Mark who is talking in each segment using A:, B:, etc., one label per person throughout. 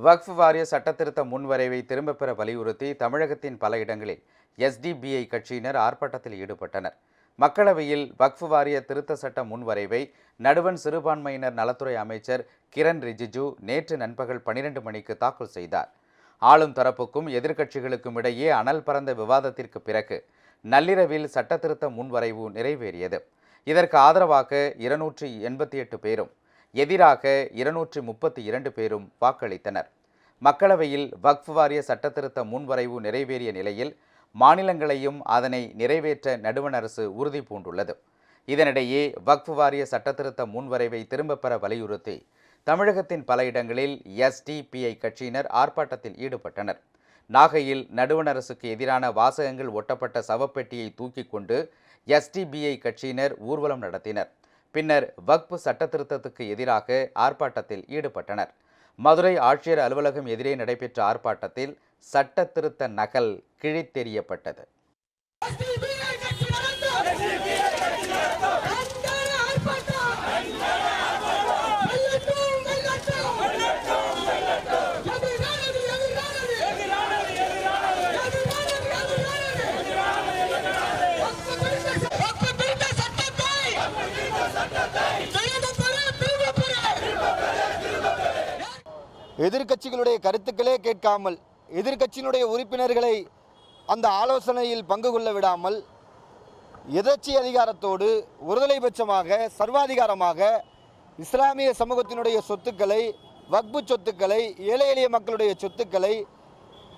A: வக்ஃப் வாரிய சட்டத்திருத்த முன்வரைவை திரும்பப் பெற வலியுறுத்தி தமிழகத்தின் பல இடங்களில் எஸ்டிபிஐ கட்சியினர் ஆர்ப்பாட்டத்தில் ஈடுபட்டனர். மக்களவையில் வக்ஃப் வாரிய திருத்த சட்ட முன்வரைவை நடுவண் சிறுபான்மையினர் நலத்துறை அமைச்சர் கிரண் ரிஜிஜு நேற்று நண்பகல் 12 மணிக்கு தாக்கல் செய்தார். ஆளும் தரப்புக்கும் எதிர்க்கட்சிகளுக்கும் இடையே அனல் பறந்த விவாதத்திற்கு பிறகு நள்ளிரவில் சட்டத்திருத்த முன்வரைவு நிறைவேறியது. இதற்கு ஆதரவாக 288 பேரும் எதிராக 232 பேரும் வாக்களித்தனர். மக்களவையில் வக்ஃப் வாரிய சட்டத்திருத்த முன்வரைவு நிறைவேறிய நிலையில் மாநிலங்களையும் அதனை நிறைவேற்ற நடுவண் அரசு உறுதி பூண்டுள்ளது. இதனிடையே வக்ஃப் வாரிய சட்டத்திருத்த முன்வரைவை திரும்பப் பெற வலியுறுத்தி தமிழகத்தின் பல இடங்களில் எஸ்டிபிஐ கட்சியினர் ஆர்ப்பாட்டத்தில் ஈடுபட்டனர். நாகையில் நடுவண் அரசுக்கு எதிரான வாசகங்கள் ஒட்டப்பட்ட சவப்பெட்டியை தூக்கி கொண்டு எஸ்டிபிஐ கட்சியினர் ஊர்வலம் நடத்தினர். பின்னர் வக்ஃப் சட்டத்திருத்தத்துக்கு எதிராக ஆர்ப்பாட்டத்தில் ஈடுபட்டனர். மதுரை ஆட்சியர் அலுவலகம் எதிரே நடைபெற்ற ஆர்ப்பாட்டத்தில் சட்ட திருத்த நகல் கிழித்தெறியப்பட்டது.
B: எதிர்க்கட்சிகளுடைய கருத்துக்களே கேட்காமல், எதிர்க்கட்சியினுடைய உறுப்பினர்களை அந்த ஆலோசனையில் பங்கு கொள்ள விடாமல் எதேச்சை அதிகாரத்தோடு ஒருதலை பட்சமாக சர்வாதிகாரமாக இஸ்லாமிய சமூகத்தினுடைய சொத்துக்களை, வக்ஃபு சொத்துக்களை, ஏழை எளிய மக்களுடைய சொத்துக்களை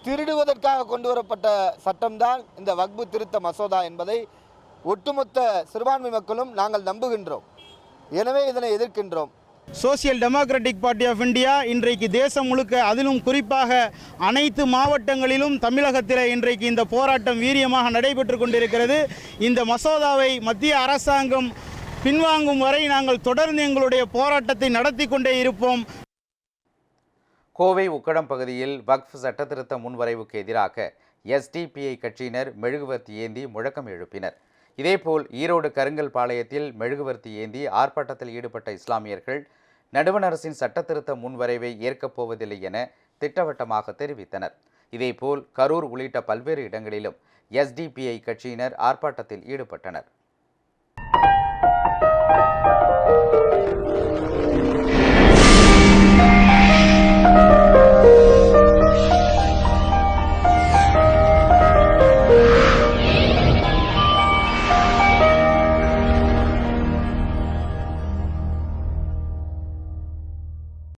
B: திருடுவதற்காக கொண்டு வரப்பட்ட சட்டம்தான் இந்த வக்ஃபு திருத்த மசோதா என்பதை ஒட்டுமொத்த சிறுபான்மை மக்களும் நாங்கள் நம்புகின்றோம். எனவே இதனை எதிர்க்கின்றோம்.
C: Social democratic party of India இன்றைக்கு தேசம் முழுக்க, அதிலும் குறிப்பாக அனைத்து மாவட்டங்களிலும் தமிழகத்தில் இன்றைக்கு இந்த போராட்டம் வீரியமாக நடைபெற்று கொண்டிருக்கிறது. இந்த மசோதாவை மத்திய அரசாங்கம் பின்வாங்கும் வரை நாங்கள் தொடர்ந்து எங்களுடைய போராட்டத்தை நடத்தி கொண்டே இருப்போம்.
A: கோவை உக்கடம் பகுதியில் வக்ஃப் சட்டத்திருத்த முன்வரைவுக்கு எதிராக எஸ்டிபிஐ கட்சியினர் மெழுகுவர்த்தி ஏந்தி முழக்கம் எழுப்பினர். இதேபோல் ஈரோடு கருங்கல் பாளையத்தில் மெழுகுவர்த்தி ஏந்தி ஆர்ப்பாட்டத்தில் ஈடுபட்ட இஸ்லாமியர்கள் நடுவண் அரசின் சட்டத்திருத்த முன்வரைவை ஏற்கப் போவதில்லை என திட்டவட்டமாக தெரிவித்தனர். இதேபோல் கரூர் உள்ளிட்ட பல்வேறு இடங்களிலும் எஸ்டிபிஐ கட்சியினர் ஆர்ப்பாட்டத்தில் ஈடுபட்டனர்.